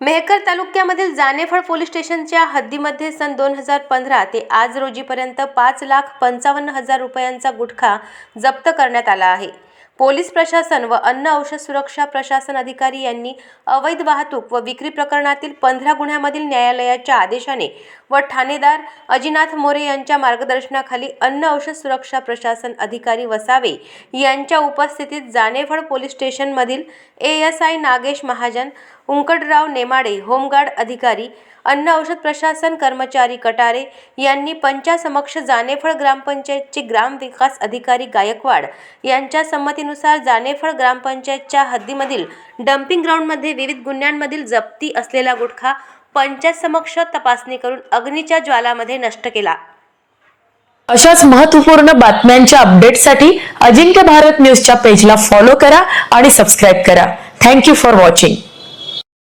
Mehkar तालुक्यामधील Janephal police स्टेशनच्या हद्दीमध्ये सन 2015 ते आज रोजीपर्यंत 5,55,000 रुपयांचा गुटखा जप्त करण्यात आला आहे। पोलीस प्रशासन व अन्न औषध सुरक्षा प्रशासन अधिकारी यांनी अवैध वाहतूक व विक्री प्रकरणातील 15 गुन्ह्यामधील न्यायालयाच्या आदेशाने व ठाणेदार अजिनाथ मोरे यांच्या मार्गदर्शनाखाली अन्न औषध सुरक्षा प्रशासन अधिकारी वसावे यांच्या उपस्थितीत जानेफळ पोलीस स्टेशनमधील ASI नागेश महाजन, उंकडराव नेमाडे होमगार्ड अधिकारी, अन्न औषध प्रशासन कर्मचारी कटारे यांनी पंचासमक्ष जानेफळ ग्रामपंचायतचे ग्रामविकास अधिकारी गायकवाड यांच्या संमतीनुसार जानेफळ ग्रामपंचायतच्या हद्दीमधील डम्पिंग ग्राउंडमध्ये विविध गुन्ह्यांमधील जप्ती असलेला गुटखा पंचासमक्ष तपासणी करून अग्नीच्या ज्वालामध्ये नष्ट केला। अशाच महत्त्वपूर्ण बातम्यांच्या अपडेटसाठी अजिंक्य भारत न्यूजच्या पेजला फॉलो करा आणि सबस्क्राइब करा। Thank you for watching.